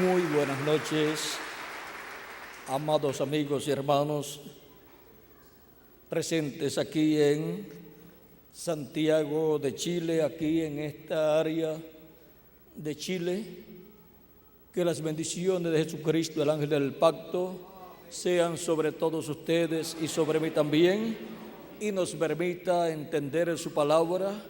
Muy buenas noches, amados amigos y hermanos presentes aquí en Santiago de Chile, aquí en esta área de Chile. Que las bendiciones de Jesucristo, el ángel del pacto, sean sobre todos ustedes y sobre mí también, y nos permita entender su palabra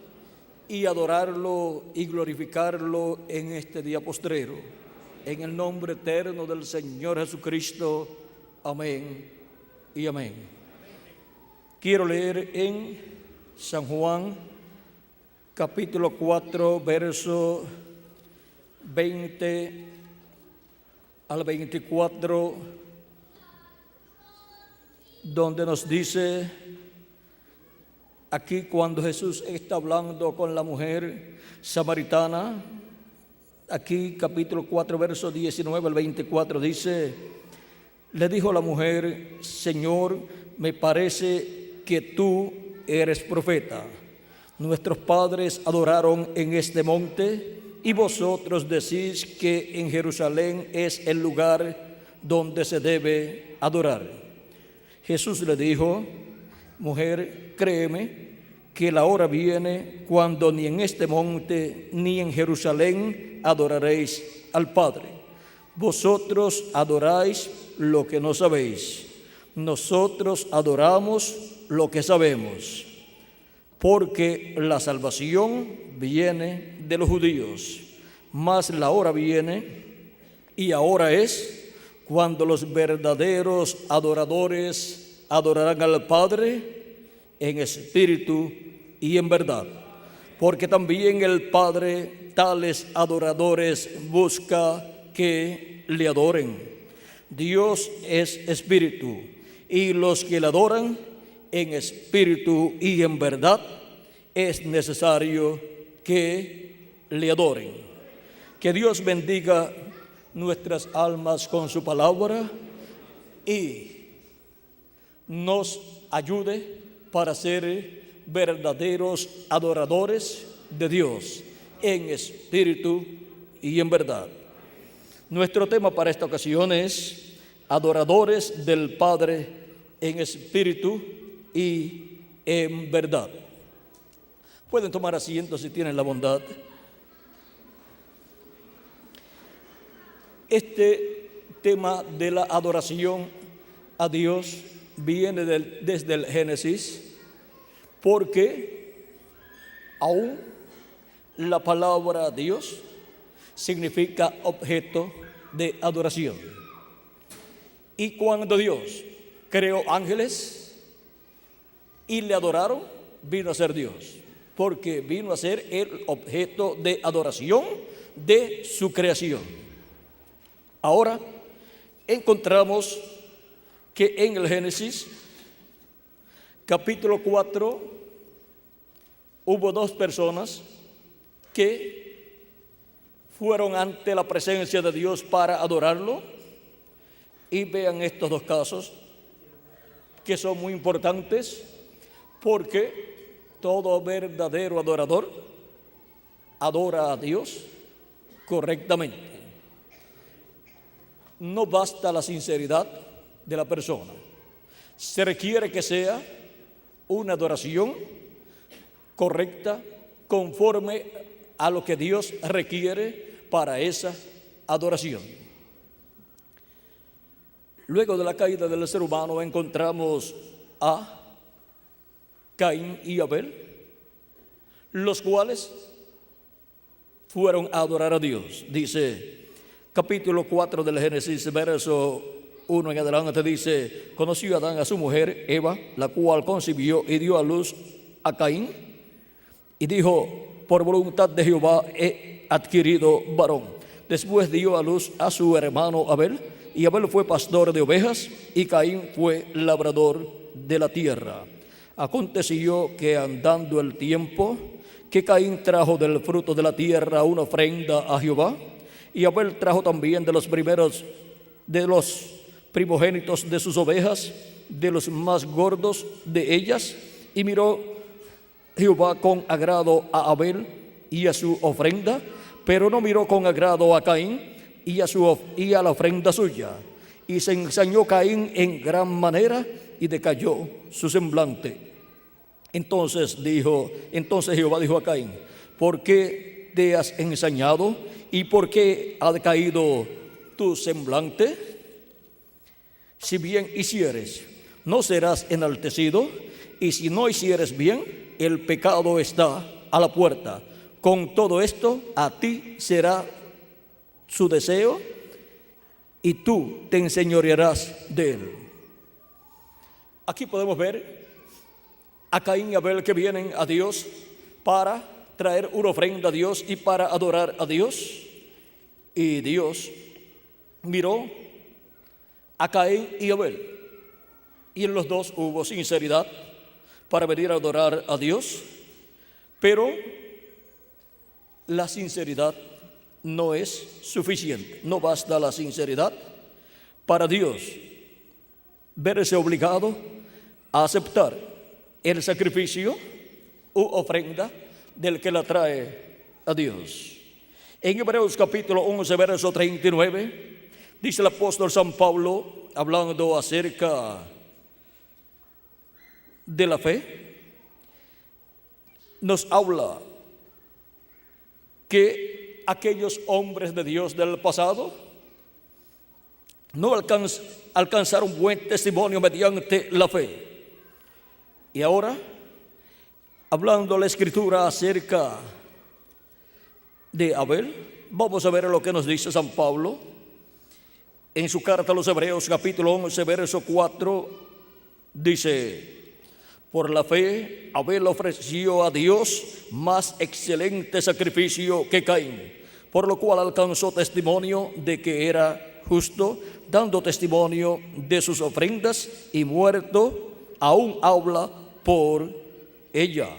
y adorarlo y glorificarlo en este día postrero. En el nombre eterno del Señor Jesucristo. Amén y amén. Quiero leer en San Juan, capítulo 4, verso 20 al 24, donde nos dice aquí, cuando Jesús está hablando con la mujer samaritana, aquí capítulo 4, verso 19 al 24, dice: le dijo la mujer: Señor, me parece que tú eres profeta. Nuestros padres adoraron en este monte, y vosotros decís que en Jerusalén es el lugar donde se debe adorar. Jesús le dijo: mujer, créeme que la hora viene cuando ni en este monte ni en Jerusalén adoraréis al Padre. Vosotros adoráis lo que no sabéis. Nosotros adoramos lo que sabemos, porque la salvación viene de los judíos. Mas la hora viene, y ahora es, cuando los verdaderos adoradores adorarán al Padre en espíritu y en verdad, porque también el Padre tales adoradores busca que le adoren. Dios es espíritu, y los que le adoran en espíritu y en verdad es necesario que le adoren. Que Dios bendiga nuestras almas con su palabra y nos ayude para ser verdaderos adoradores de Dios en espíritu y en verdad. Nuestro tema para esta ocasión es adoradores del Padre en espíritu y en verdad. Pueden tomar asiento si tienen la bondad. Este tema de la adoración a Dios viene desde el Génesis, porque aún la palabra Dios significa objeto de adoración. Y cuando Dios creó ángeles y le adoraron, vino a ser Dios, porque vino a ser el objeto de adoración de su creación. Ahora encontramos que en el Génesis, capítulo 4, hubo dos personas que fueron ante la presencia de Dios para adorarlo. Y vean estos dos casos que son muy importantes, porque todo verdadero adorador adora a Dios correctamente. No basta la sinceridad de la persona, se requiere que sea una adoración correcta, conforme a lo que Dios requiere para esa adoración. Luego de la caída del ser humano encontramos a Caín y Abel, los cuales fueron a adorar a Dios. Dice capítulo 4 del Génesis, verso 1 en adelante, dice: conoció Adán a su mujer Eva, la cual concibió y dio a luz a Caín, y dijo: por voluntad de Jehová he adquirido varón. Después dio a luz a su hermano Abel, y Abel fue pastor de ovejas, y Caín fue labrador de la tierra. Aconteció que andando el tiempo, que Caín trajo del fruto de la tierra una ofrenda a Jehová, y Abel trajo también de los primogénitos de sus ovejas, de los más gordos de ellas. Y miró Jehová con agrado a Abel y a su ofrenda, pero no miró con agrado a Caín, y a la ofrenda suya. Y se ensañó Caín en gran manera y decayó su semblante. Entonces Jehová dijo a Caín: ¿por qué te has ensañado y por qué ha decaído tu semblante? Si bien hicieres, no serás enaltecido, y si no hicieres bien, el pecado está a la puerta. Con todo esto, a ti será su deseo, y tú te enseñorearás de él. Aquí podemos ver a Caín y Abel que vienen a Dios para traer una ofrenda a Dios y para adorar a Dios. Y Dios miró a Caín y Abel, y en los dos hubo sinceridad para venir a adorar a Dios. Pero la sinceridad no es suficiente, no basta la sinceridad para Dios verse obligado a aceptar el sacrificio u ofrenda del que la trae a Dios. En Hebreos capítulo 11, verso 39, dice el apóstol San Pablo, hablando acerca de la fe, nos habla que aquellos hombres de Dios del pasado no alcanzaron buen testimonio mediante la fe. Y ahora, hablando la Escritura acerca de Abel, vamos a ver lo que nos dice San Pablo en su carta a los Hebreos capítulo 11, verso 4. Dice: por la fe, Abel ofreció a Dios más excelente sacrificio que Caín, por lo cual alcanzó testimonio de que era justo, dando testimonio de sus ofrendas, y muerto aún habla por ella.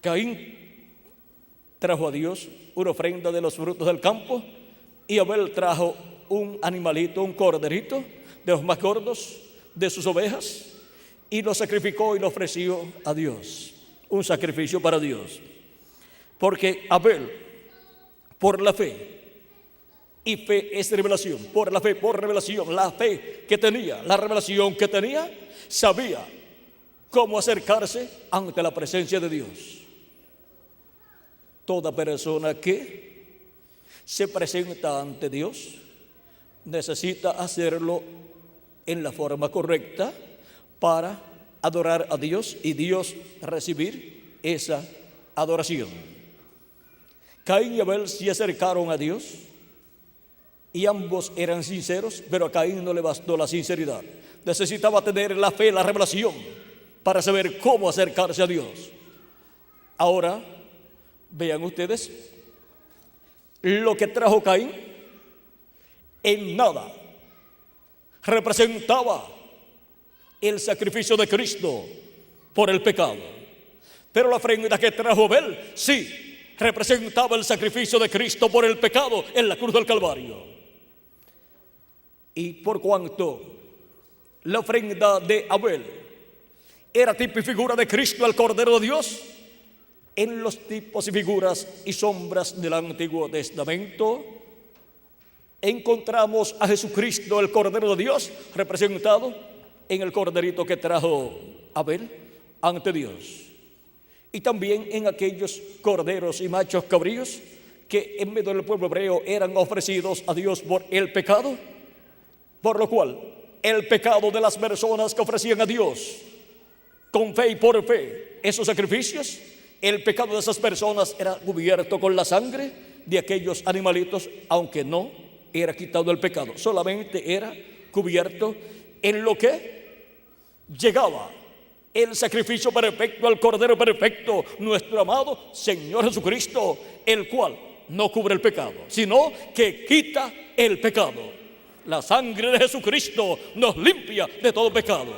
Caín trajo a Dios una ofrenda de los frutos del campo, y Abel trajo un animalito, un corderito de los más gordos de sus ovejas, y lo sacrificó y lo ofreció a Dios, un sacrificio para Dios. Porque Abel, por la fe, y fe es revelación, por la fe, por revelación, la fe que tenía, la revelación que tenía, sabía cómo acercarse ante la presencia de Dios. Toda persona que se presenta ante Dios necesita hacerlo en la forma correcta para adorar a Dios y Dios recibir esa adoración. Caín y Abel se acercaron a Dios y ambos eran sinceros, pero a Caín no le bastó la sinceridad. Necesitaba tener la fe, la revelación, para saber cómo acercarse a Dios. Ahora, vean ustedes, lo que trajo Caín en nada representaba el sacrificio de Cristo por el pecado. Pero la ofrenda que trajo Abel sí representaba el sacrificio de Cristo por el pecado en la cruz del Calvario. Y por cuanto la ofrenda de Abel era tipo y figura de Cristo, el Cordero de Dios, en los tipos y figuras y sombras del Antiguo Testamento encontramos a Jesucristo, el Cordero de Dios, representado en el corderito que trajo Abel ante Dios, y también en aquellos corderos y machos cabríos que en medio del pueblo hebreo eran ofrecidos a Dios por el pecado, por lo cual el pecado de las personas que ofrecían a Dios con fe y por fe esos sacrificios, el pecado de esas personas era cubierto con la sangre de aquellos animalitos, aunque no era quitado el pecado, solamente era cubierto en lo que llegaba el sacrificio perfecto, al Cordero perfecto, nuestro amado Señor Jesucristo, el cual no cubre el pecado, sino que quita el pecado. La sangre de Jesucristo nos limpia de todo pecado.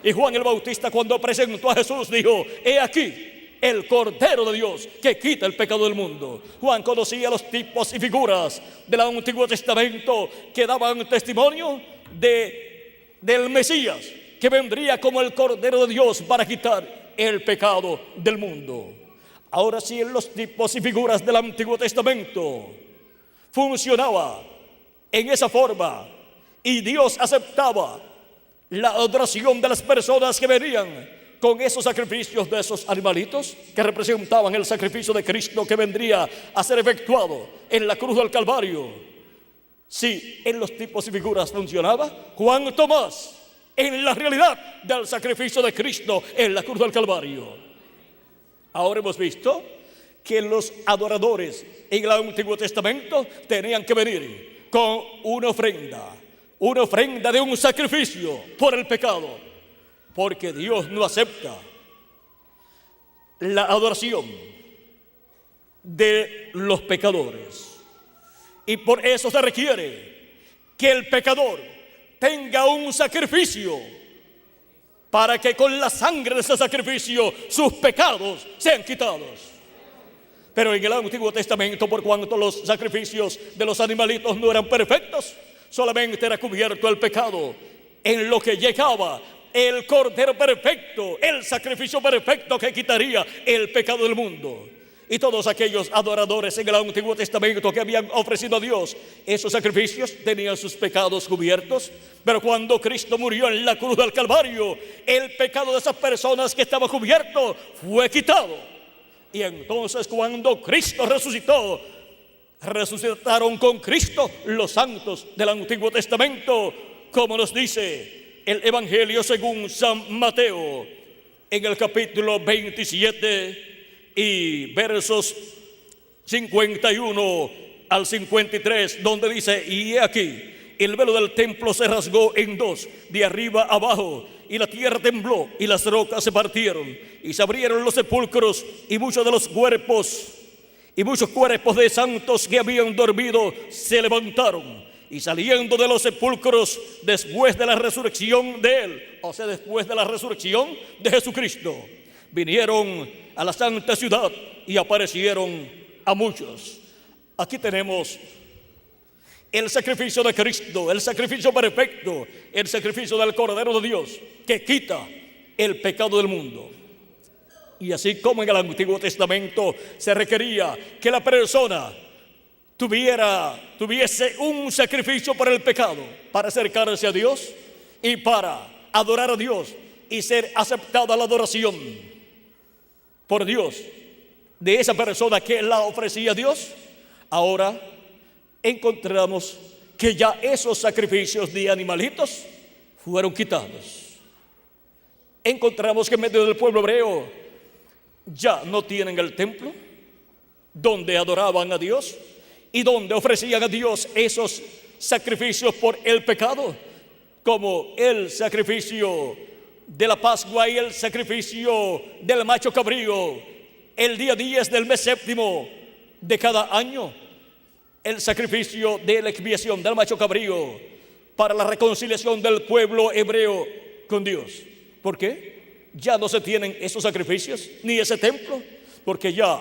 Y Juan el Bautista, cuando presentó a Jesús, dijo: he aquí el Cordero de Dios que quita el pecado del mundo. Juan conocía los tipos y figuras del Antiguo Testamento que daban testimonio del Mesías, que vendría como el Cordero de Dios para quitar el pecado del mundo. Ahora sí, en los tipos y figuras del Antiguo Testamento funcionaba en esa forma y Dios aceptaba la adoración de las personas que venían con esos sacrificios de esos animalitos que representaban el sacrificio de Cristo que vendría a ser efectuado en la cruz del Calvario. Si en los tipos y figuras funcionaba, cuánto más en la realidad del sacrificio de Cristo en la cruz del Calvario. Ahora hemos visto que los adoradores en el Antiguo Testamento tenían que venir con una ofrenda de un sacrificio por el pecado, porque Dios no acepta la adoración de los pecadores. Y por eso se requiere que el pecador tenga un sacrificio para que con la sangre de ese sacrificio sus pecados sean quitados. Pero en el Antiguo Testamento, por cuanto los sacrificios de los animalitos no eran perfectos, solamente era cubierto el pecado. En lo que llegaba el Cordero perfecto, el sacrificio perfecto que quitaría el pecado del mundo. Y todos aquellos adoradores en el Antiguo Testamento que habían ofrecido a Dios esos sacrificios tenían sus pecados cubiertos. Pero cuando Cristo murió en la cruz del Calvario, el pecado de esas personas que estaba cubierto fue quitado. Y entonces cuando Cristo resucitó, resucitaron con Cristo los santos del Antiguo Testamento, como nos dice el Evangelio según San Mateo en el capítulo 27 y versos 51 al 53, donde dice: y he aquí, el velo del templo se rasgó en dos, de arriba abajo, y la tierra tembló, y las rocas se partieron, y se abrieron los sepulcros, y muchos cuerpos de santos que habían dormido se levantaron, y saliendo de los sepulcros después de la resurrección de Él, o sea, después de la resurrección de Jesucristo, vinieron a la santa ciudad y aparecieron a muchos. Aquí tenemos el sacrificio de Cristo, el sacrificio perfecto, el sacrificio del Cordero de Dios que quita el pecado del mundo. Y así como en el Antiguo Testamento se requería que la persona tuviese un sacrificio por el pecado, para acercarse a Dios y para adorar a Dios y ser aceptada la adoración por Dios de esa persona que la ofrecía a Dios, ahora encontramos que ya esos sacrificios de animalitos fueron quitados. Encontramos que en medio del pueblo hebreo ya no tienen el templo donde adoraban a Dios y donde ofrecían a Dios esos sacrificios por el pecado, como el sacrificio de la Pascua y el sacrificio del macho cabrío el día 10 del mes séptimo de cada año, el sacrificio de la expiación del macho cabrío para la reconciliación del pueblo hebreo con Dios. ¿Por qué? Ya no se tienen esos sacrificios ni ese templo, porque ya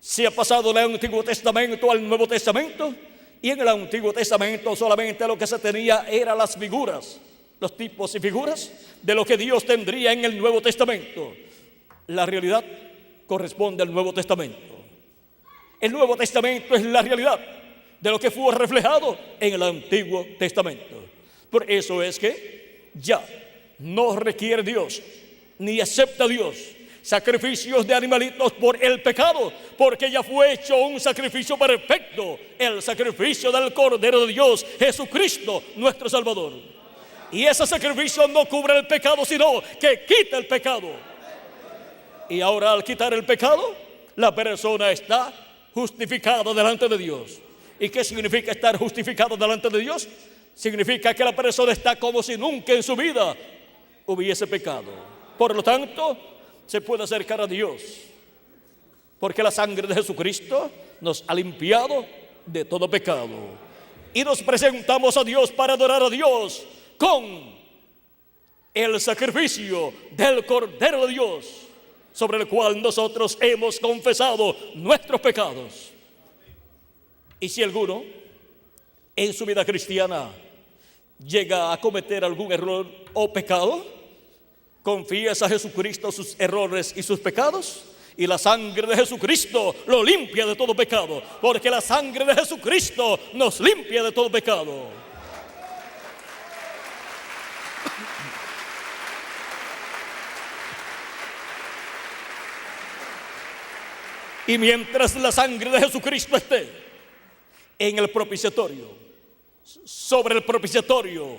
se ha pasado del Antiguo Testamento al Nuevo Testamento, y en el Antiguo Testamento solamente lo que se tenía eran las figuras, los tipos y figuras de lo que Dios tendría en el Nuevo Testamento. La realidad corresponde al Nuevo Testamento. El Nuevo Testamento es la realidad de lo que fue reflejado en el Antiguo Testamento. Por eso es que ya no requiere Dios, ni acepta Dios sacrificios de animalitos por el pecado, porque ya fue hecho un sacrificio perfecto, el sacrificio del Cordero de Dios, Jesucristo, nuestro Salvador. Y ese sacrificio no cubre el pecado, sino que quita el pecado. Y ahora, al quitar el pecado, la persona está justificada delante de Dios. ¿Y qué significa estar justificado delante de Dios? Significa que la persona está como si nunca en su vida hubiese pecado. Por lo tanto, se puede acercar a Dios, porque la sangre de Jesucristo nos ha limpiado de todo pecado. Y nos presentamos a Dios para adorar a Dios con el sacrificio del Cordero de Dios, sobre el cual nosotros hemos confesado nuestros pecados. Y si alguno en su vida cristiana llega a cometer algún error o pecado, confías a Jesucristo sus errores y sus pecados, Y la sangre de Jesucristo lo limpia de todo pecado, porque la sangre de Jesucristo nos limpia de todo pecado. Y mientras la sangre de Jesucristo esté en el propiciatorio, sobre el propiciatorio,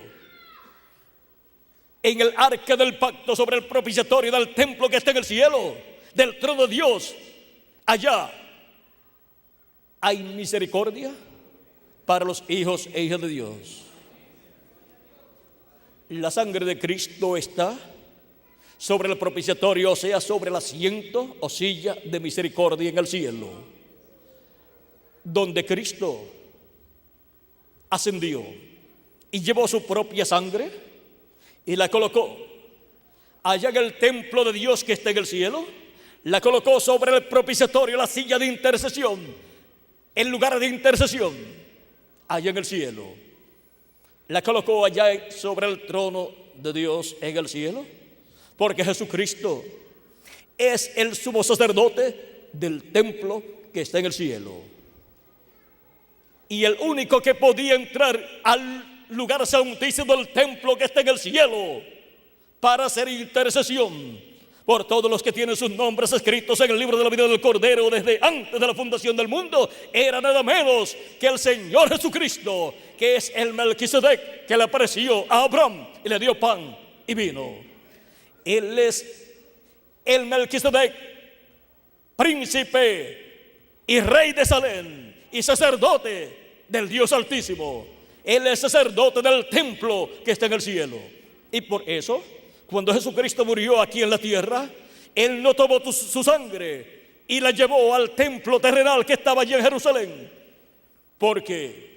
en el arca del pacto, sobre el propiciatorio del templo que está en el cielo, del trono de Dios, allá hay misericordia para los hijos e hijas de Dios. La sangre de Cristo está sobre el propiciatorio, o sea, sobre el asiento o silla de misericordia en el cielo, donde Cristo ascendió y llevó su propia sangre y la colocó allá en el templo de Dios que está en el cielo. La colocó sobre el propiciatorio, la silla de intercesión, el lugar de intercesión allá en el cielo. La colocó allá sobre el trono de Dios en el cielo, porque Jesucristo es el sumo sacerdote del templo que está en el cielo. Y el único que podía entrar al lugar santísimo del templo que está en el cielo para hacer intercesión por todos los que tienen sus nombres escritos en el libro de la vida del Cordero desde antes de la fundación del mundo, era nada menos que el Señor Jesucristo, que es el Melquisedec que le apareció a Abraham y le dio pan y vino. Él es el Melquisedec, príncipe y rey de Salem y sacerdote del Dios Altísimo. Él es sacerdote del templo que está en el cielo. Y por eso, cuando Jesucristo murió aquí en la tierra, Él no tomó su sangre y la llevó al templo terrenal que estaba allí en Jerusalén, porque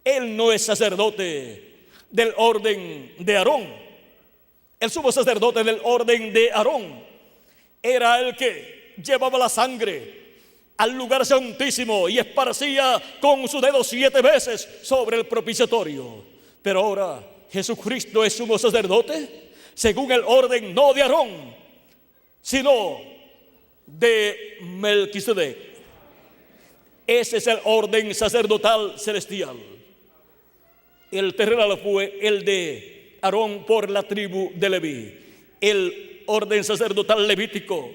Él no es sacerdote del orden de Aarón. El sumo sacerdote del orden de Aarón era el que llevaba la sangre al lugar santísimo y esparcía con su dedo 7 veces sobre el propiciatorio. Pero ahora Jesucristo es sumo sacerdote según el orden no de Aarón, sino de Melquisedec. Ese es el orden sacerdotal celestial. El terrenal fue el de Aarón por la tribu de Leví, el orden sacerdotal levítico,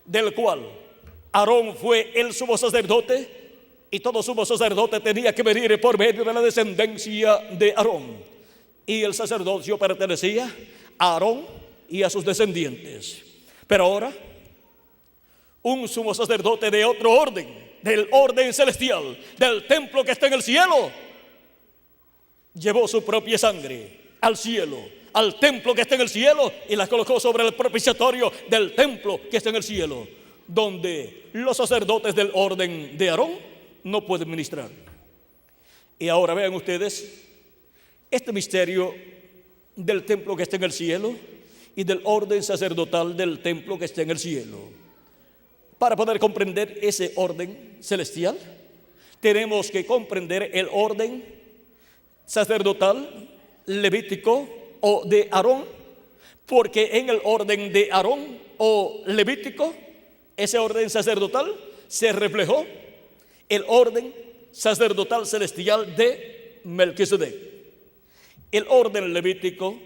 del cual Aarón fue el sumo sacerdote, y todo sumo sacerdote tenía que venir por medio de la descendencia de Aarón, y el sacerdocio pertenecía a Aarón y a sus descendientes. Pero ahora un sumo sacerdote de otro orden, del orden celestial, del templo que está en el cielo, llevó su propia sangre al cielo, al templo que está en el cielo, y la colocó sobre el propiciatorio del templo que está en el cielo, donde los sacerdotes del orden de Aarón no pueden ministrar. Y ahora vean ustedes este misterio del templo que está en el cielo y del orden sacerdotal del templo que está en el cielo. Para poder comprender ese orden celestial, tenemos que comprender el orden sacerdotal levítico o de Aarón, porque en el orden de Aarón o levítico, ese orden sacerdotal, se reflejó el orden sacerdotal celestial de Melquisedec. El orden levítico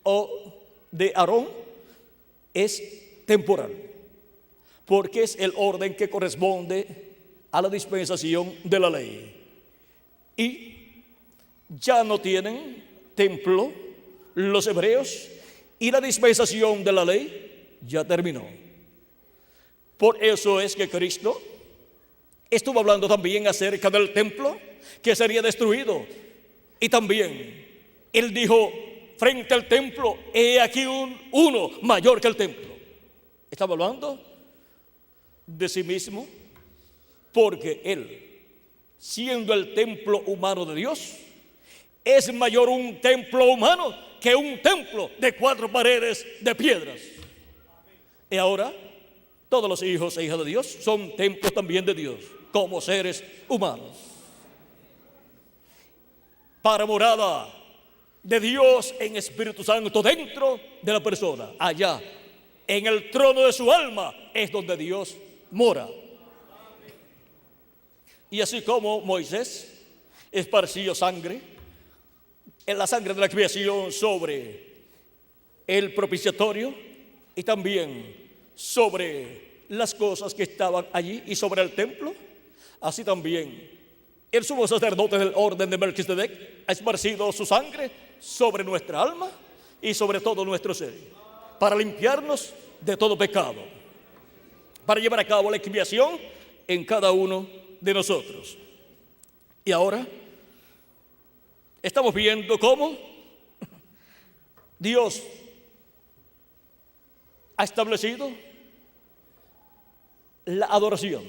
o de Aarón es temporal, porque es el orden que corresponde a la dispensación de la ley. Y ya no tienen templo los hebreos, y la dispensación de la ley ya terminó. Por eso es que Cristo estuvo hablando también acerca del templo que sería destruido, y también Él dijo frente al templo: he aquí uno mayor que el templo. Estaba hablando de sí mismo, porque Él, siendo el templo humano de Dios, es mayor un templo humano que un templo de 4 paredes de piedras. Y ahora todos los hijos e hijas de Dios son templos también de Dios, como seres humanos, para morada de Dios en Espíritu Santo dentro de la persona, allá en el trono de su alma es donde Dios mora. Y así como Moisés esparció sangre, en la sangre de la expiación sobre el propiciatorio y también sobre las cosas que estaban allí y sobre el templo, así también el sumo sacerdote del orden de Melquisedec ha esparcido su sangre sobre nuestra alma y sobre todo nuestro ser, para limpiarnos de todo pecado, para llevar a cabo la expiación en cada uno de nosotros. Y ahora estamos viendo cómo Dios ha establecido la adoración.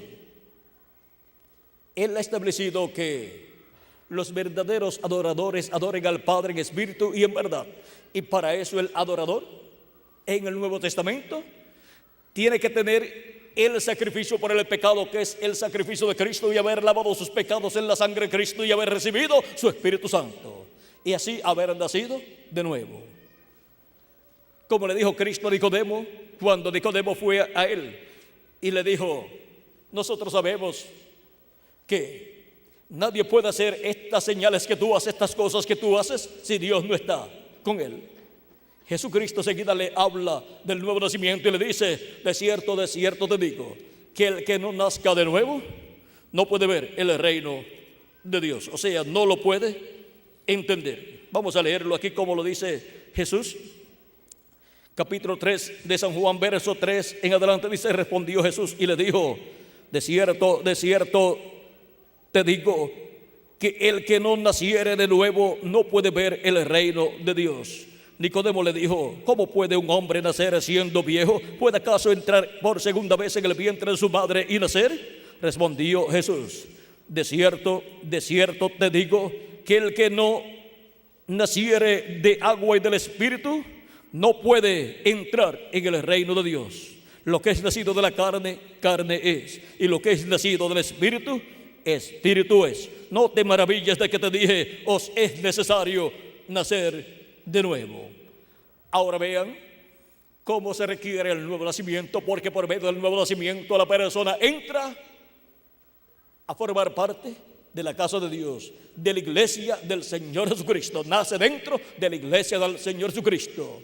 Él ha establecido que los verdaderos adoradores adoren al Padre en espíritu y en verdad. Y para eso el adorador en el Nuevo Testamento tiene que tener el sacrificio por el pecado, que es el sacrificio de Cristo, y haber lavado sus pecados en la sangre de Cristo y haber recibido su Espíritu Santo, y así haber nacido de nuevo. Como le dijo Cristo a Nicodemo, cuando Nicodemo fue a él y le dijo: nosotros sabemos que nadie puede hacer estas señales que tú haces, estas cosas que tú haces, si Dios no está con él. Jesucristo seguida le habla del nuevo nacimiento y le dice: de cierto te digo, que el que no nazca de nuevo no puede ver el reino de Dios. O sea, no lo puede entender. Vamos a leerlo aquí como lo dice Jesús. Capítulo 3 de San Juan, verso 3 en adelante, dice: respondió Jesús y le dijo: de cierto te digo, que el que no naciere de nuevo no puede ver el reino de Dios. Nicodemo le dijo: ¿cómo puede un hombre nacer siendo viejo? ¿Puede acaso entrar por segunda vez en el vientre de su madre y nacer? Respondió Jesús: de cierto te digo, que el que no naciere de agua y del Espíritu no puede entrar en el reino de Dios. Lo que es nacido de la carne, carne es, y lo que es nacido del Espíritu, Espíritu es. No te maravilles de que te dije: os es necesario nacer de nuevo. Ahora vean cómo se requiere el nuevo nacimiento, porque por medio del nuevo nacimiento la persona entra a formar parte de la casa de Dios, de la iglesia del Señor Jesucristo. Nace dentro de la iglesia del Señor Jesucristo.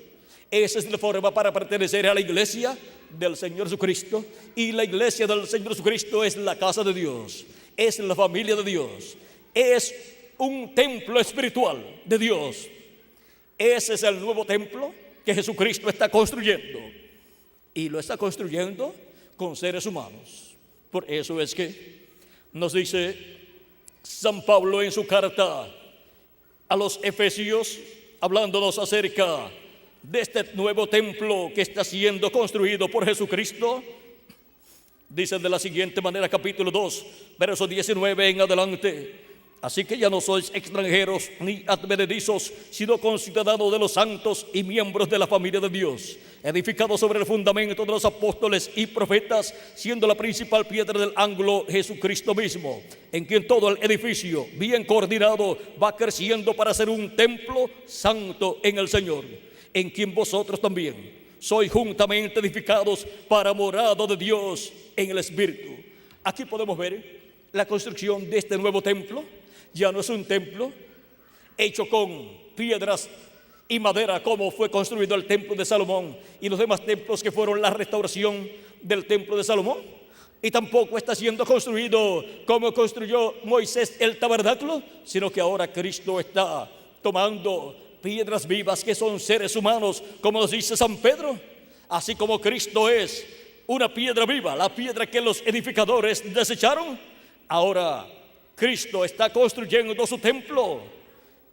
Esa es la forma para pertenecer a la iglesia del Señor Jesucristo. Y la iglesia del Señor Jesucristo es la casa de Dios, es la familia de Dios, es un templo espiritual de Dios. Ese es el nuevo templo que Jesucristo está construyendo, y lo está construyendo con seres humanos. Por eso es que nos dice San Pablo en su carta a los Efesios, hablándonos acerca de este nuevo templo que está siendo construido por Jesucristo. Dice de la siguiente manera, capítulo 2, verso 19 en adelante: así que ya no sois extranjeros ni advenedizos, sino conciudadanos de los santos y miembros de la familia de Dios, edificados sobre el fundamento de los apóstoles y profetas, siendo la principal piedra del ángulo Jesucristo mismo, en quien todo el edificio, bien coordinado, va creciendo para ser un templo santo en el Señor, en quien vosotros también sois juntamente edificados para morada de Dios en el Espíritu. Aquí podemos ver la construcción de este nuevo templo. Ya no es un templo hecho con piedras y madera como fue construido el templo de Salomón y los demás templos que fueron la restauración del templo de Salomón. Y tampoco está siendo construido como construyó Moisés el tabernáculo, sino que ahora Cristo está tomando piedras vivas que son seres humanos, como nos dice San Pedro. Así como Cristo es una piedra viva, la piedra que los edificadores desecharon, ahora Cristo está construyendo su templo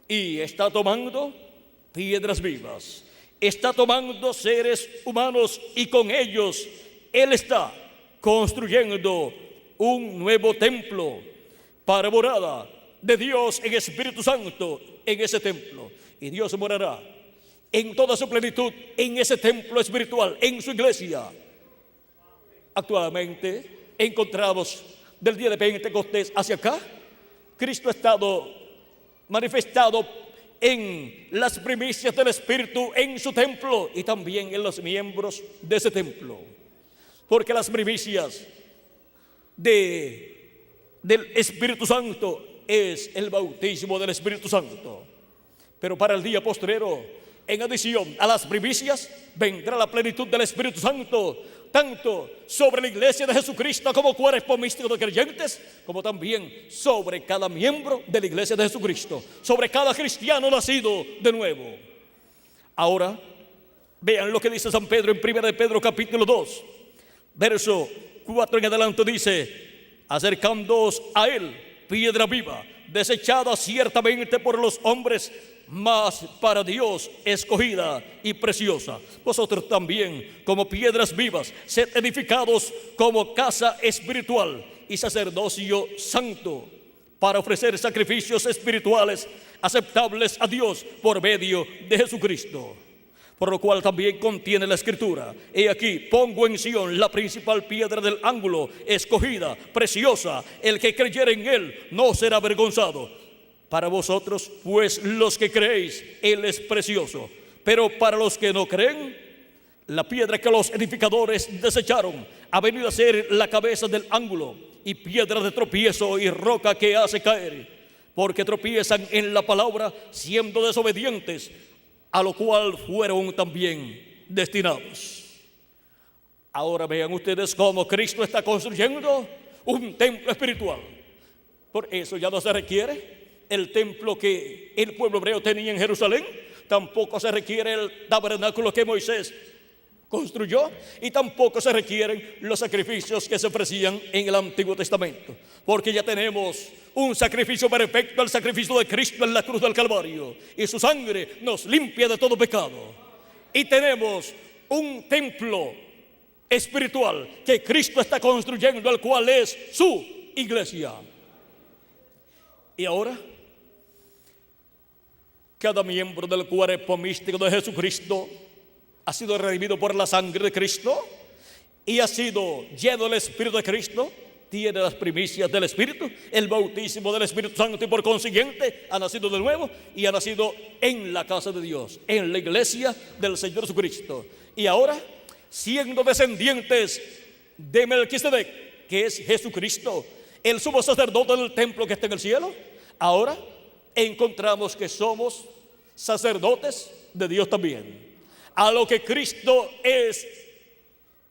y está tomando piedras vivas, está tomando seres humanos, y con ellos Él está construyendo un nuevo templo para morada de Dios en Espíritu Santo en ese templo. Y Dios morará en toda su plenitud en ese templo espiritual, en su iglesia. Actualmente encontramos del día de Pentecostés hacia acá, Cristo ha estado manifestado en las primicias del Espíritu en su templo y también en los miembros de ese templo. Porque las primicias del Espíritu Santo es el bautismo del Espíritu Santo. Pero para el día postrero, en adición a las primicias, vendrá la plenitud del Espíritu Santo, tanto sobre la iglesia de Jesucristo como cuerpo místico de creyentes, como también sobre cada miembro de la iglesia de Jesucristo, sobre cada cristiano nacido de nuevo. Ahora, vean lo que dice San Pedro en 1 de Pedro capítulo 2, verso 4 en adelante dice: acercándoos a él, piedra viva, desechada ciertamente por los hombres, mas para Dios escogida y preciosa. Vosotros también, como piedras vivas, sed edificados como casa espiritual y sacerdocio santo, para ofrecer sacrificios espirituales aceptables a Dios por medio de Jesucristo. Por lo cual también contiene la Escritura: he aquí, pongo en Sión la principal piedra del ángulo, escogida, preciosa. El que creyere en él no será avergonzado. Para vosotros, pues, los que creéis, él es precioso. Pero para los que no creen, la piedra que los edificadores desecharon ha venido a ser la cabeza del ángulo, y piedra de tropiezo y roca que hace caer, porque tropiezan en la palabra, siendo desobedientes, a lo cual fueron también destinados. Ahora vean ustedes cómo Cristo está construyendo un templo espiritual. Por eso ya no se requiere el templo que el pueblo hebreo tenía en Jerusalén, tampoco se requiere el tabernáculo que Moisés construyó, y tampoco se requieren los sacrificios que se ofrecían en el Antiguo Testamento, porque ya tenemos un sacrificio perfecto, el sacrificio de Cristo en la cruz del Calvario, y su sangre nos limpia de todo pecado. Y tenemos un templo espiritual que Cristo está construyendo, el cual es su iglesia. Y ahora, cada miembro del cuerpo místico de Jesucristo ha sido redimido por la sangre de Cristo y ha sido lleno del Espíritu de Cristo. Tiene las primicias del Espíritu, el bautismo del Espíritu Santo, y por consiguiente ha nacido de nuevo y ha nacido en la casa de Dios, en la iglesia del Señor Jesucristo. Y ahora, siendo descendientes de Melquisedec, que es Jesucristo, el sumo sacerdote del templo que está en el cielo, ahora encontramos que somos sacerdotes de Dios también. A lo que Cristo es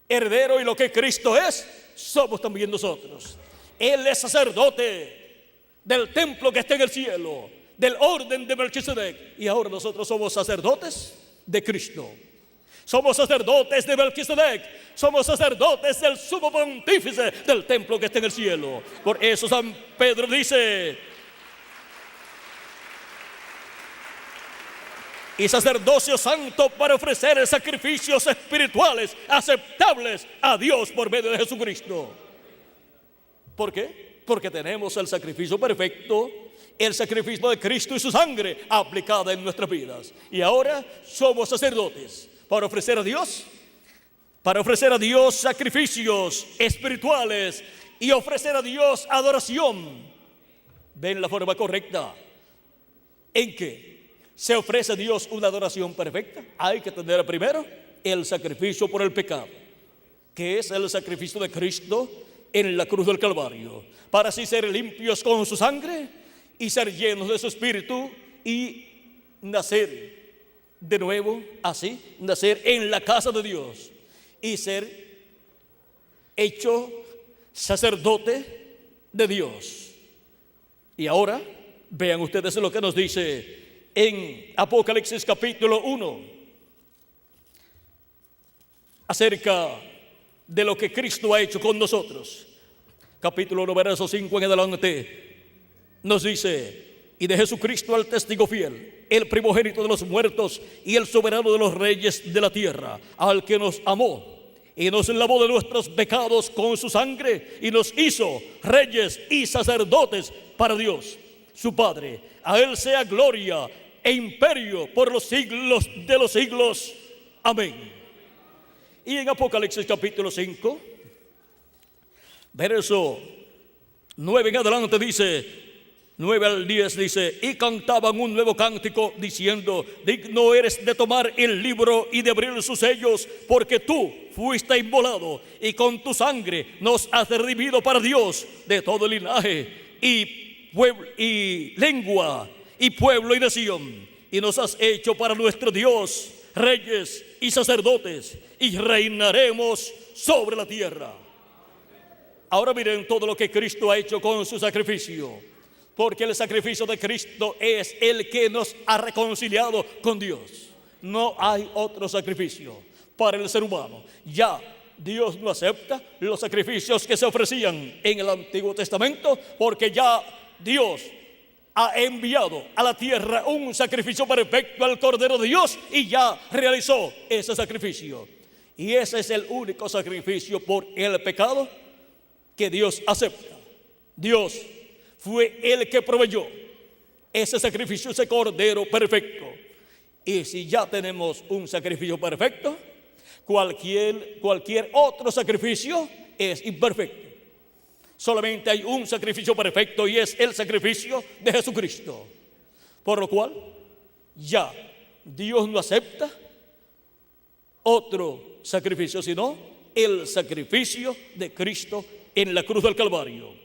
heredero y lo que Cristo es, somos también nosotros. Él es sacerdote del templo que está en el cielo, del orden de Melquisedec, y ahora nosotros somos sacerdotes de Cristo. Somos sacerdotes de Melquisedec, somos sacerdotes del sumo pontífice del templo que está en el cielo. Por eso San Pedro dice: y sacerdocio santo para ofrecer sacrificios espirituales aceptables a Dios por medio de Jesucristo. ¿Por qué? Porque tenemos el sacrificio perfecto, el sacrificio de Cristo y su sangre aplicada en nuestras vidas. Y ahora somos sacerdotes para ofrecer a Dios sacrificios espirituales y ofrecer a Dios adoración. ¿Ven la forma correcta en que se ofrece a Dios una adoración perfecta? Hay que tener primero el sacrificio por el pecado, que es el sacrificio de Cristo en la cruz del Calvario, para así ser limpios con su sangre y ser llenos de su Espíritu y nacer de nuevo, así, nacer en la casa de Dios y ser hecho sacerdote de Dios. Y ahora vean ustedes lo que nos dice en Apocalipsis capítulo 1 acerca de lo que Cristo ha hecho con nosotros. Capítulo 1, verso 5 en adelante nos dice: y de Jesucristo el testigo fiel, el primogénito de los muertos y el soberano de los reyes de la tierra, al que nos amó y nos lavó de nuestros pecados con su sangre y nos hizo reyes y sacerdotes para Dios, su Padre. A él sea gloria e imperio por los siglos de los siglos. Amén. Y en Apocalipsis capítulo 5, verso 9 en adelante dice: 9 al 10 dice: y cantaban un nuevo cántico diciendo: digno eres de tomar el libro y de abrir sus sellos, porque tú fuiste inmolado y con tu sangre nos has redimido para Dios de todo linaje y lengua y pueblo y nación, y nos has hecho para nuestro Dios reyes y sacerdotes, y reinaremos sobre la tierra. Ahora miren todo lo que Cristo ha hecho con su sacrificio, porque el sacrificio de Cristo es el que nos ha reconciliado con Dios. No hay otro sacrificio para el ser humano. Ya Dios no acepta los sacrificios que se ofrecían en el Antiguo Testamento, porque ya Dios ha enviado a la tierra un sacrificio perfecto, al Cordero de Dios, y ya realizó ese sacrificio. Y ese es el único sacrificio por el pecado que Dios acepta. Dios fue el que proveyó ese sacrificio, ese Cordero perfecto. Y si ya tenemos un sacrificio perfecto, cualquier otro sacrificio es imperfecto. Solamente hay un sacrificio perfecto, y es el sacrificio de Jesucristo. Por lo cual ya Dios no acepta otro sacrificio, sino el sacrificio de Cristo en la cruz del Calvario.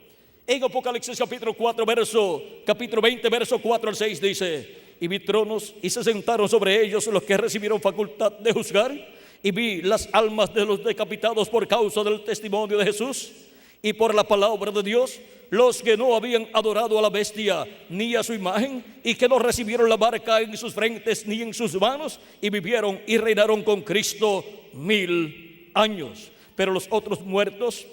En Apocalipsis capítulo 20, verso 4 al 6 dice: y vi tronos y se sentaron sobre ellos los que recibieron facultad de juzgar, y vi las almas de los decapitados por causa del testimonio de Jesús y por la palabra de Dios, los que no habían adorado a la bestia ni a su imagen, y que no recibieron la marca en sus frentes ni en sus manos, y vivieron y reinaron con Cristo 1000 años. Pero los otros muertos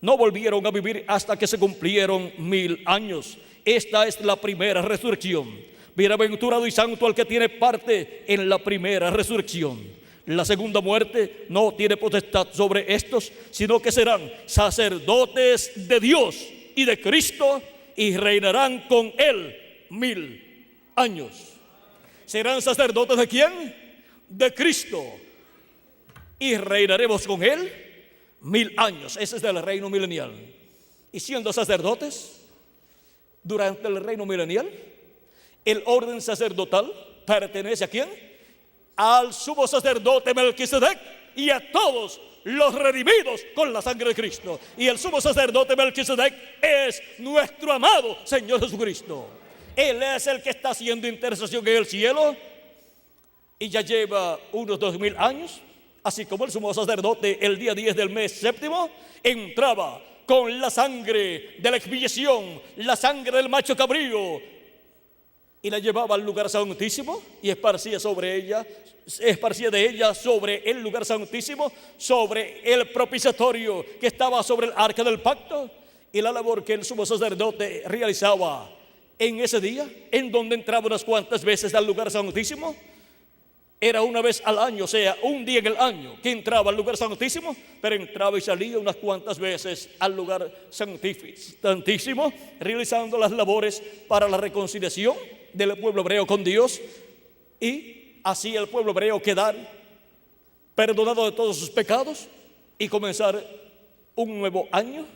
no volvieron a vivir hasta que se cumplieron 1000 años. Esta es la primera resurrección. Bienaventurado y santo el que tiene parte en la primera resurrección. La segunda muerte no tiene potestad sobre estos, sino que serán sacerdotes de Dios y de Cristo, y reinarán con Él 1000 años. ¿Serán sacerdotes de quién? De Cristo. Y reinaremos con Él 1000 años. Ese es el reino milenial. Y siendo sacerdotes durante el reino milenial, el orden sacerdotal pertenece ¿a quién? Al sumo sacerdote Melquisedec y a todos los redimidos con la sangre de Cristo. Y el sumo sacerdote Melquisedec es nuestro amado Señor Jesucristo. Él es el que está haciendo intercesión en el cielo, y ya lleva unos 2000 años. Así como el sumo sacerdote el día 10 del mes séptimo entraba con la sangre de la expiación, la sangre del macho cabrío, y la llevaba al lugar santísimo y esparcía de ella sobre el lugar santísimo, sobre el propiciatorio que estaba sobre el arca del pacto. Y la labor que el sumo sacerdote realizaba en ese día, en donde entraba unas cuantas veces al lugar santísimo, era una vez al año, o sea, un día en el año que entraba al lugar santísimo, pero entraba y salía unas cuantas veces al lugar santísimo, realizando las labores para la reconciliación del pueblo hebreo con Dios, y así el pueblo hebreo quedar perdonado de todos sus pecados y comenzar un nuevo año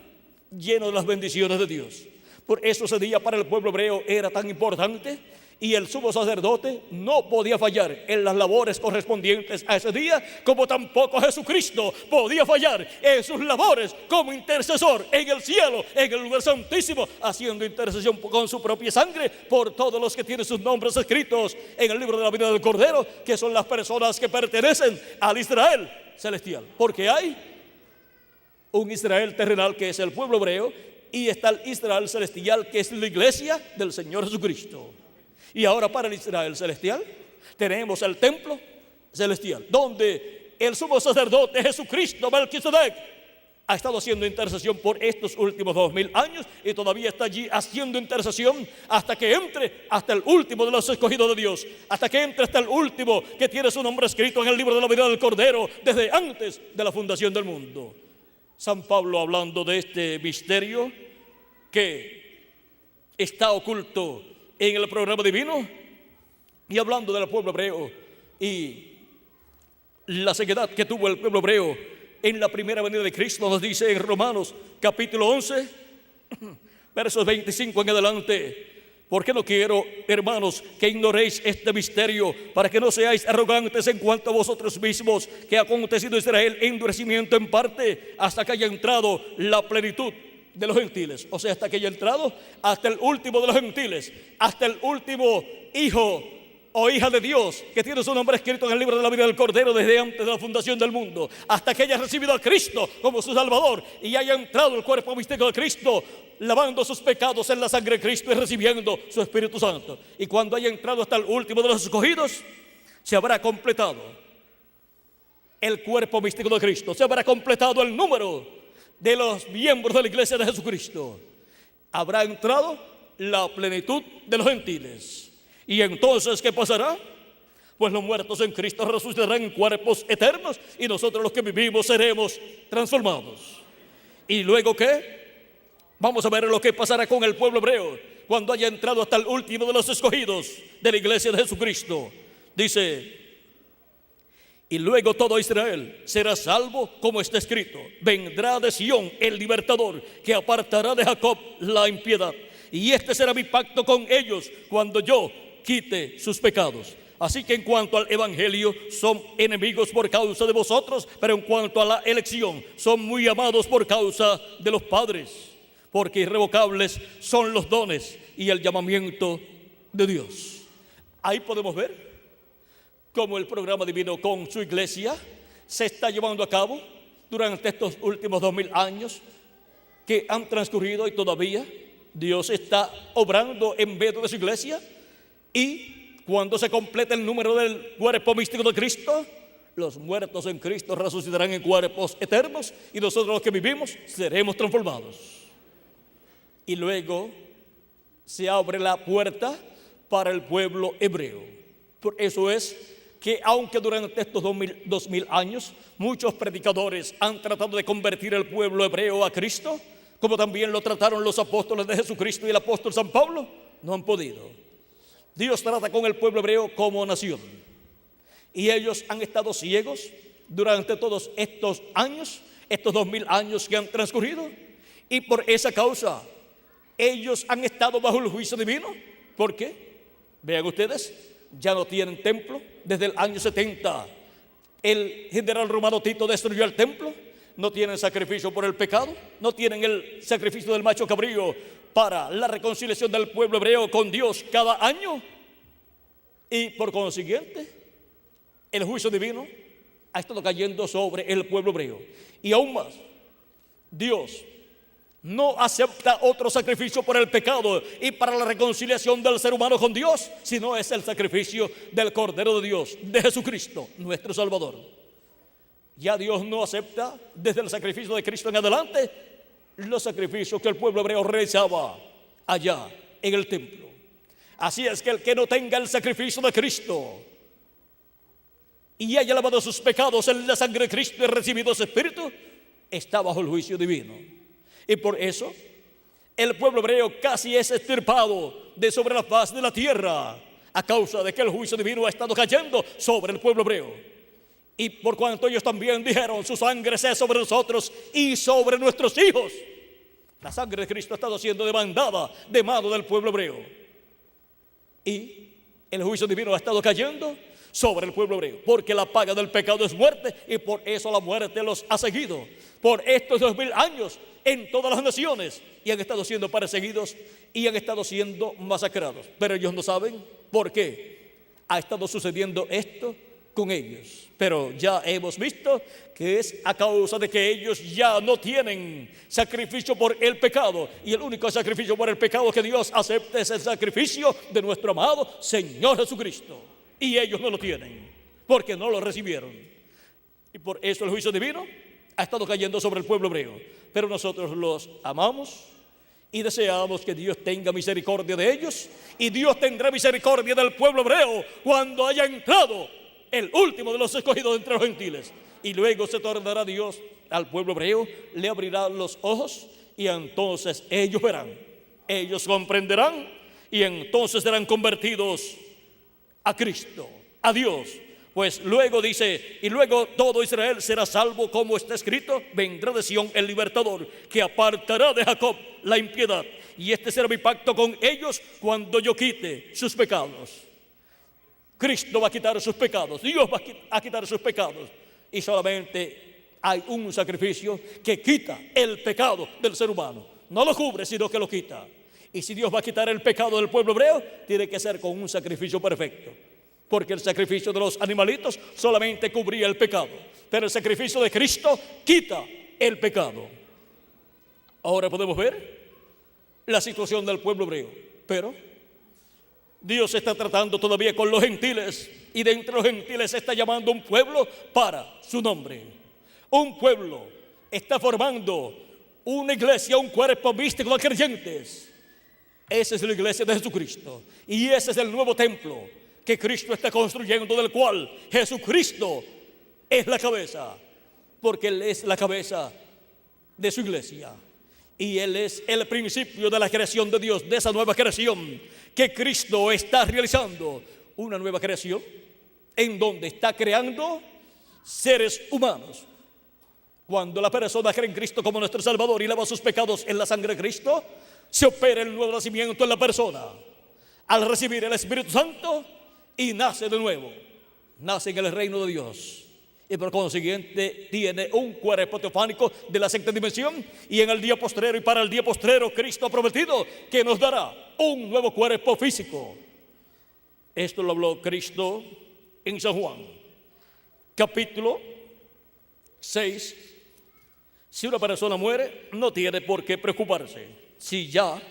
lleno de las bendiciones de Dios. Por eso ese día para el pueblo hebreo era tan importante, y el sumo sacerdote no podía fallar en las labores correspondientes a ese día, como tampoco Jesucristo podía fallar en sus labores como intercesor en el cielo, en el lugar santísimo, haciendo intercesión con su propia sangre por todos los que tienen sus nombres escritos en el libro de la vida del Cordero, que son las personas que pertenecen al Israel celestial. Porque hay un Israel terrenal, que es el pueblo hebreo, y está el Israel celestial, que es la iglesia del Señor Jesucristo. Y ahora para el Israel celestial tenemos el templo celestial, donde el sumo sacerdote Jesucristo Melquisedec ha estado haciendo intercesión por estos últimos 2000 años, y todavía está allí haciendo intercesión hasta que entre hasta el último de los escogidos de Dios, hasta que entre hasta el último que tiene su nombre escrito en el libro de la vida del Cordero desde antes de la fundación del mundo. San Pablo, hablando de este misterio que está oculto en el programa divino, y hablando del pueblo hebreo y la ceguedad que tuvo el pueblo hebreo en la primera venida de Cristo, nos dice en Romanos capítulo 11 versos 25 en adelante: Porque no quiero, hermanos, que ignoréis este misterio, para que no seáis arrogantes en cuanto a vosotros mismos, que ha acontecido Israel endurecimiento en parte, hasta que haya entrado la plenitud de los gentiles. O sea, hasta que haya entrado hasta el último de los gentiles, hasta el último hijo o hija de Dios, que tiene su nombre escrito en el libro de la vida del Cordero desde antes de la fundación del mundo, hasta que haya recibido a Cristo como su Salvador y haya entrado el cuerpo místico de Cristo, lavando sus pecados en la sangre de Cristo y recibiendo su Espíritu Santo. Y cuando haya entrado hasta el último de los escogidos, se habrá completado el cuerpo místico de Cristo, se habrá completado el número de los miembros de la iglesia de Jesucristo. Habrá entrado la plenitud de los gentiles. Y entonces, ¿qué pasará? Pues los muertos en Cristo resucitarán en cuerpos eternos y nosotros los que vivimos seremos transformados. ¿Y luego qué? Vamos a ver lo que pasará con el pueblo hebreo cuando haya entrado hasta el último de los escogidos de la iglesia de Jesucristo. Dice: y luego todo Israel será salvo, como está escrito: vendrá de Sión el libertador, que apartará de Jacob la impiedad. Y este será mi pacto con ellos cuando yo quite sus pecados. Así que en cuanto al evangelio, son enemigos por causa de vosotros, pero en cuanto a la elección, son muy amados por causa de los padres, porque irrevocables son los dones y el llamamiento de Dios. Ahí podemos ver cómo el programa divino con su iglesia se está llevando a cabo durante estos últimos 2000 años que han transcurrido, y todavía Dios está obrando en medio de su iglesia. Y cuando se complete el número del cuerpo místico de Cristo, los muertos en Cristo resucitarán en cuerpos eternos y nosotros los que vivimos seremos transformados. Y luego se abre la puerta para el pueblo hebreo. Por eso es que aunque durante estos 2000 años muchos predicadores han tratado de convertir el pueblo hebreo a Cristo, como también lo trataron los apóstoles de Jesucristo y el apóstol San Pablo, no han podido. Dios trata con el pueblo hebreo como nación, y ellos han estado ciegos durante todos estos años, estos 2000 años que han transcurrido, y por esa causa ellos han estado bajo el juicio divino. ¿Por qué? Vean ustedes, ya no tienen templo. Desde el año 70 el general romano Tito destruyó el templo. No tienen sacrificio por el pecado, no tienen el sacrificio del macho cabrío para la reconciliación del pueblo hebreo con Dios cada año, y por consiguiente el juicio divino ha estado cayendo sobre el pueblo hebreo. Y aún más, Dios no acepta otro sacrificio por el pecado y para la reconciliación del ser humano con Dios, sino es el sacrificio del Cordero de Dios, de Jesucristo, nuestro Salvador. Ya Dios no acepta desde el sacrificio de Cristo en adelante los sacrificios que el pueblo hebreo realizaba allá en el templo. Así es que el que no tenga el sacrificio de Cristo y haya lavado sus pecados en la sangre de Cristo y recibido ese Espíritu, está bajo el juicio divino. Y por eso el pueblo hebreo casi es extirpado de sobre la faz de la tierra, a causa de que el juicio divino ha estado cayendo sobre el pueblo hebreo. Y por cuanto ellos también dijeron: su sangre sea sobre nosotros y sobre nuestros hijos, la sangre de Cristo ha estado siendo demandada de mano del pueblo hebreo, y el juicio divino ha estado cayendo sobre el pueblo hebreo, porque la paga del pecado es muerte, y por eso la muerte los ha seguido por estos 2000 años en todas las naciones, y han estado siendo perseguidos y han estado siendo masacrados. Pero ellos no saben por qué ha estado sucediendo esto con ellos. Pero ya hemos visto que es a causa de que ellos ya no tienen sacrificio por el pecado, y el único sacrificio por el pecado que Dios acepta es el sacrificio de nuestro amado Señor Jesucristo, y ellos no lo tienen porque no lo recibieron, y por eso el juicio divino ha estado cayendo sobre el pueblo hebreo. Pero nosotros los amamos y deseamos que Dios tenga misericordia de ellos, y Dios tendrá misericordia del pueblo hebreo cuando haya entrado el último de los escogidos entre los gentiles. Y luego se tornará Dios al pueblo hebreo, le abrirá los ojos, y entonces ellos verán, ellos comprenderán, y entonces serán convertidos a Cristo, a Dios. Pues luego dice: y luego todo Israel será salvo, como está escrito: vendrá de Sión el libertador, que apartará de Jacob la impiedad. y este será mi pacto con ellos cuando yo quite sus pecados. Cristo va a quitar sus pecados, Dios va a quitar sus pecados, y solamente hay un sacrificio que quita el pecado del ser humano. No lo cubre, sino que lo quita. Y si Dios va a quitar el pecado del pueblo hebreo, tiene que ser con un sacrificio perfecto, porque el sacrificio de los animalitos solamente cubría el pecado, pero el sacrificio de Cristo quita el pecado. Ahora podemos ver la situación del pueblo hebreo, pero Dios está tratando todavía con los gentiles, y de entre los gentiles está llamando un pueblo para su nombre. Un pueblo está formando una iglesia, un cuerpo místico de creyentes. Esa es la iglesia de Jesucristo, y ese es el nuevo templo que Cristo está construyendo, del cual Jesucristo es la cabeza, porque Él es la cabeza de su iglesia, y Él es el principio de la creación de Dios, de esa nueva creación que Cristo está realizando. Una nueva creación en donde está creando seres humanos. Cuando la persona cree en Cristo como nuestro Salvador y lava sus pecados en la sangre de Cristo, se opera el nuevo nacimiento en la persona al recibir el Espíritu Santo, y nace de nuevo, nace en el reino de Dios, y por consiguiente tiene un cuerpo teofánico de la sexta dimensión. Y en el día postrero y para el día postrero, Cristo ha prometido que nos dará un nuevo cuerpo físico. Esto lo habló Cristo en San Juan capítulo 6. Si una persona muere, no tiene por qué preocuparse. Si ya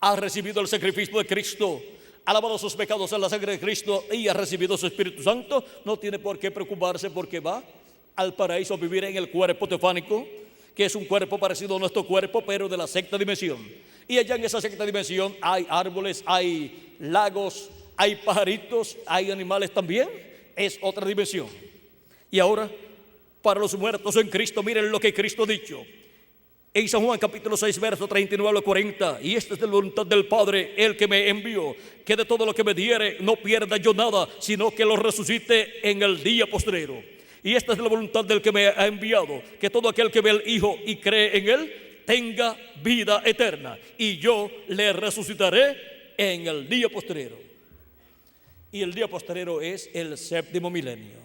ha recibido el sacrificio de Cristo, ha lavado sus pecados en la sangre de Cristo y ha recibido su Espíritu Santo, no tiene por qué preocuparse, porque va al paraíso a vivir en el cuerpo teofánico, que es un cuerpo parecido a nuestro cuerpo, pero de la sexta dimensión. Y allá en esa sexta dimensión hay árboles, hay lagos, hay pajaritos, hay animales también. Es otra dimensión. Y ahora, para los muertos en Cristo, miren lo que Cristo ha dicho en San Juan capítulo 6, verso 39 al 40. Y esta es la voluntad del Padre, el que me envió, que de todo lo que me diere no pierda yo nada, sino que lo resucite en el día postrero. Y esta es la voluntad del que me ha enviado, que todo aquel que ve al Hijo y cree en Él tenga vida eterna, y yo le resucitaré en el día postrero. Y el día postrero es el séptimo milenio,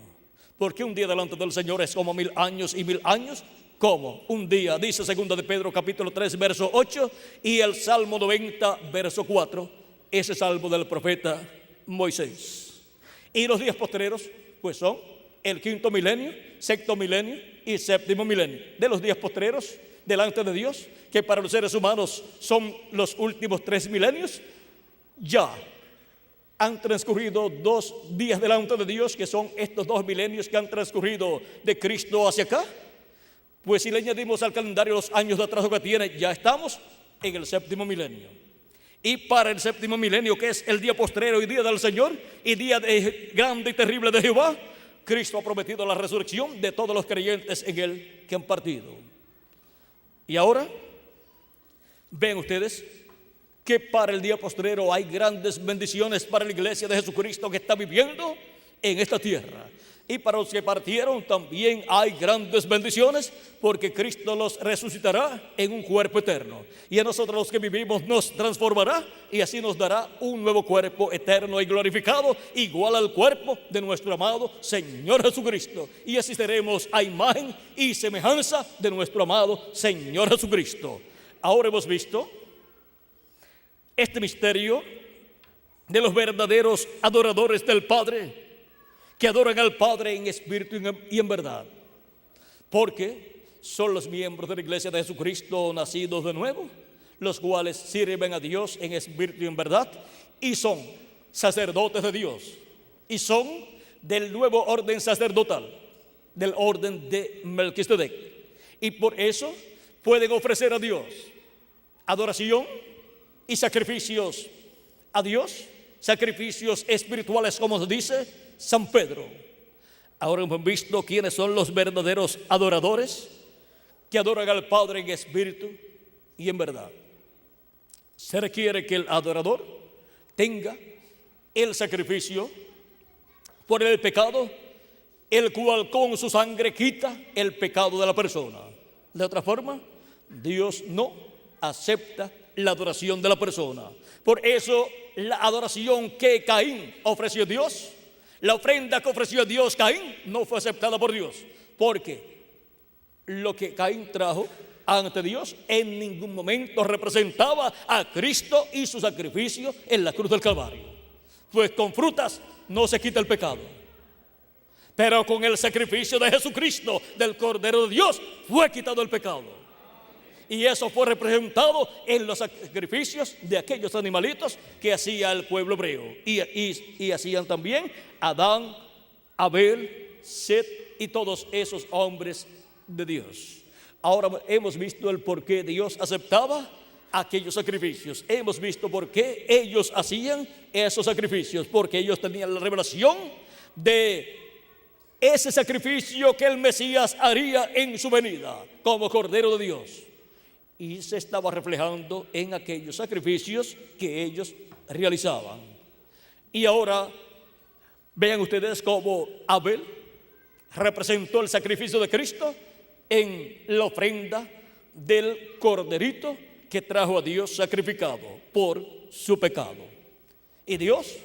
porque un día delante del Señor es como 1000 años, y 1000 años como un día, dice segunda de Pedro capítulo 3 verso 8, y el Salmo 90 verso 4, ese salmo del profeta Moisés. Y los días postreros pues son el quinto milenio, sexto milenio y séptimo milenio. De los días postreros delante de Dios, que para los seres humanos son los últimos 3 milenios, ya han transcurrido 2 días delante de Dios, que son estos 2 milenios que han transcurrido de Cristo hacia acá. Pues si le añadimos al calendario los años de atraso que tiene, ya estamos en el séptimo milenio. Y para el séptimo milenio, que es el día postrero y día del Señor y día grande y terrible de Jehová, Cristo ha prometido la resurrección de todos los creyentes en Él que han partido. Y ahora, ven ustedes que para el día postrero hay grandes bendiciones para la iglesia de Jesucristo que está viviendo en esta tierra. Y para los que partieron también hay grandes bendiciones, porque Cristo los resucitará en un cuerpo eterno. Y a nosotros los que vivimos nos transformará, y así nos dará un nuevo cuerpo eterno y glorificado, igual al cuerpo de nuestro amado Señor Jesucristo. Y así seremos a imagen y semejanza de nuestro amado Señor Jesucristo. Ahora hemos visto este misterio de los verdaderos adoradores del Padre, que adoran al Padre en espíritu y en verdad, porque son los miembros de la iglesia de Jesucristo nacidos de nuevo, los cuales sirven a Dios en espíritu y en verdad, y son sacerdotes de Dios, y son del nuevo orden sacerdotal, del orden de Melquisedec, y por eso pueden ofrecer a Dios adoración y sacrificios a Dios, sacrificios espirituales, como se dice San Pedro. Ahora hemos visto quiénes son los verdaderos adoradores que adoran al Padre en espíritu y en verdad. Se requiere que el adorador tenga el sacrificio por el pecado, el cual con su sangre quita el pecado de la persona. De otra forma, Dios no acepta la adoración de la persona. Por eso la adoración que Caín ofreció a Dios, la ofrenda que ofreció a Dios Caín, no fue aceptada por Dios, porque lo que Caín trajo ante Dios en ningún momento representaba a Cristo y su sacrificio en la cruz del Calvario. Pues con frutas no se quita el pecado, pero con el sacrificio de Jesucristo, del Cordero de Dios, fue quitado el pecado. Y eso fue representado en los sacrificios de aquellos animalitos que hacía el pueblo hebreo. Y hacían también Adán, Abel, Set y todos esos hombres de Dios. Ahora hemos visto el por qué Dios aceptaba aquellos sacrificios. Hemos visto por qué ellos hacían esos sacrificios. Porque ellos tenían la revelación de ese sacrificio que el Mesías haría en su venida como Cordero de Dios. Y se estaba reflejando en aquellos sacrificios que ellos realizaban. Y ahora vean ustedes cómo Abel representó el sacrificio de Cristo en la ofrenda del corderito que trajo a Dios sacrificado por su pecado. Y Dios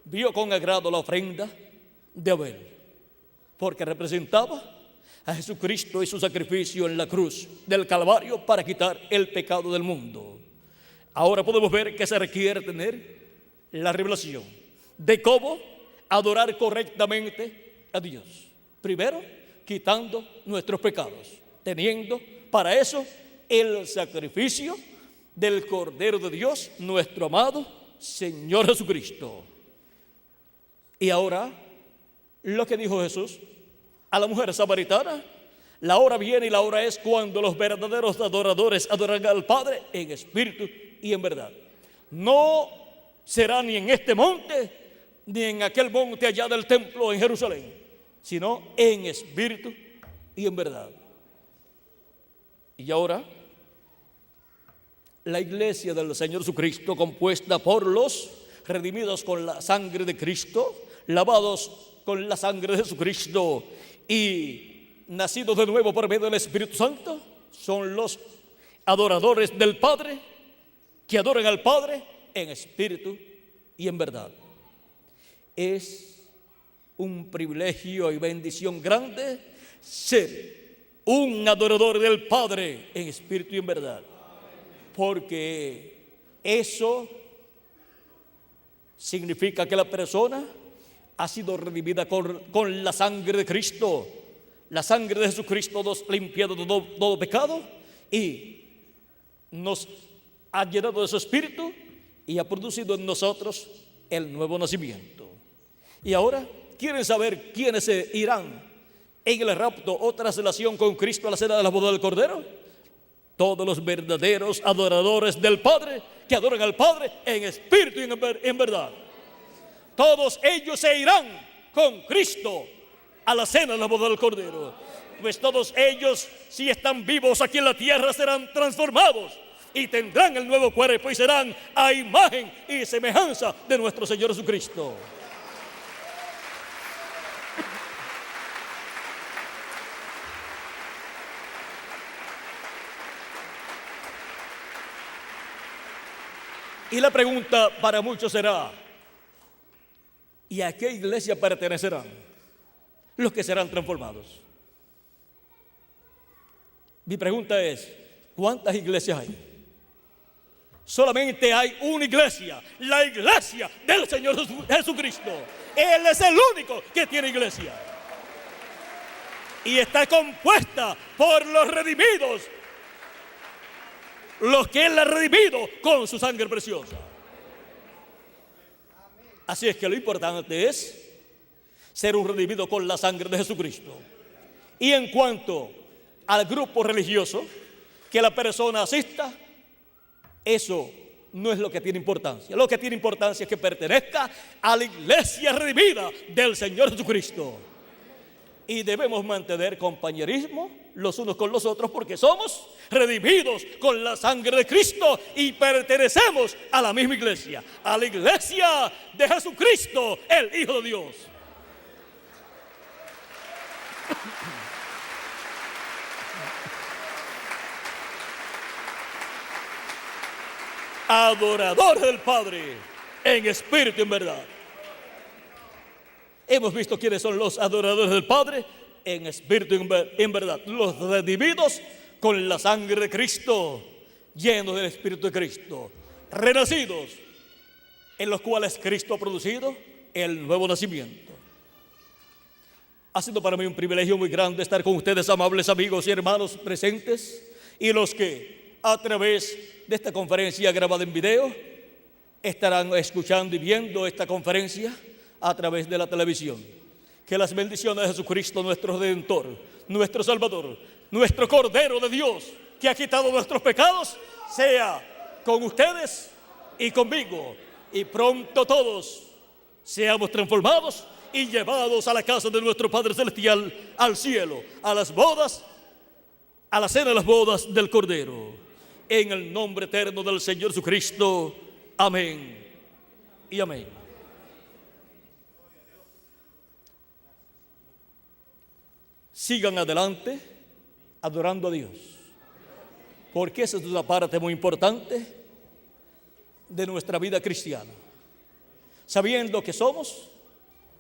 vio con agrado la ofrenda de Abel, porque representaba a Jesucristo y su sacrificio en la cruz del Calvario para quitar el pecado del mundo. Ahora podemos ver que se requiere tener la revelación de cómo adorar correctamente a Dios. Primero, quitando nuestros pecados, teniendo para eso el sacrificio del Cordero de Dios, nuestro amado Señor Jesucristo. Y ahora, lo que dijo Jesús a la mujer samaritana: la hora viene y la hora es cuando los verdaderos adoradores adorarán al Padre en espíritu y en verdad. No será ni en este monte ni en aquel monte allá del templo en Jerusalén, sino en espíritu y en verdad. Y ahora, la iglesia del Señor Jesucristo, compuesta por los redimidos con la sangre de Cristo, lavados con la sangre de Jesucristo y nacidos de nuevo por medio del Espíritu Santo, son los adoradores del Padre, que adoran al Padre en espíritu y en verdad. Es un privilegio y bendición grande ser un adorador del Padre en espíritu y en verdad, porque eso significa que la persona ha sido redimida con la sangre de Cristo. La sangre de Jesucristo nos ha limpiado de todo pecado y nos ha llenado de su espíritu y ha producido en nosotros el nuevo nacimiento. Y ahora, ¿quieren saber quiénes se irán en el rapto o traslación con Cristo a la cena de la boda del Cordero? Todos los verdaderos adoradores del Padre, que adoran al Padre en espíritu y en verdad. Todos ellos se irán con Cristo a la cena de la boda del Cordero. Pues todos ellos, si están vivos aquí en la tierra, serán transformados y tendrán el nuevo cuerpo y serán a imagen y semejanza de nuestro Señor Jesucristo. Y la pregunta para muchos será: ¿y a qué iglesia pertenecerán los que serán transformados? Mi pregunta es: ¿cuántas iglesias hay? Solamente hay una iglesia, la iglesia del Señor Jesucristo. Él es el único que tiene iglesia. Y está compuesta por los redimidos, los que Él ha redimido con su sangre preciosa. Así es que lo importante es ser un redimido con la sangre de Jesucristo. Y en cuanto al grupo religioso que la persona asista, eso no es lo que tiene importancia. Lo que tiene importancia es que pertenezca a la iglesia redimida del Señor Jesucristo. Y debemos mantener compañerismo los unos con los otros, porque somos redimidos con la sangre de Cristo y pertenecemos a la misma iglesia, a la iglesia de Jesucristo, el Hijo de Dios. adoradores del Padre en espíritu y en verdad. Hemos visto quiénes son los adoradores del Padre en espíritu y en verdad. Los redimidos con la sangre de Cristo, llenos del Espíritu de Cristo, renacidos, en los cuales Cristo ha producido el nuevo nacimiento. Ha sido para mí un privilegio muy grande estar con ustedes, amables amigos y hermanos presentes, y los que a través de esta conferencia grabada en video estarán escuchando y viendo esta conferencia a través de la televisión. Que las bendiciones de Jesucristo, nuestro Redentor, nuestro Salvador, nuestro Cordero de Dios, que ha quitado nuestros pecados, sea con ustedes y conmigo, y pronto todos seamos transformados y llevados a la casa de nuestro Padre Celestial, al cielo, a las bodas, a la cena de las bodas del Cordero. En el nombre eterno del Señor Jesucristo. Amén y amén. Sigan adelante adorando a Dios, porque esa es una parte muy importante de nuestra vida cristiana, sabiendo que somos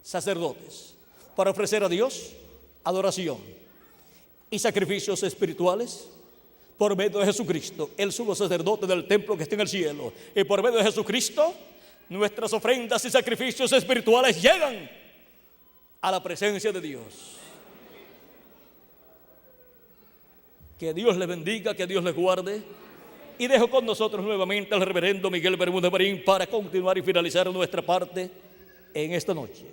sacerdotes para ofrecer a Dios adoración y sacrificios espirituales por medio de Jesucristo, el sumo sacerdote del templo que está en el cielo. Y por medio de Jesucristo, nuestras ofrendas y sacrificios espirituales llegan a la presencia de Dios. Que Dios les bendiga, que Dios les guarde. Y dejo con nosotros nuevamente al reverendo Miguel Bermúdez Marín para continuar y finalizar nuestra parte en esta noche.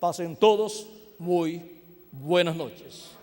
Pasen todos muy buenas noches.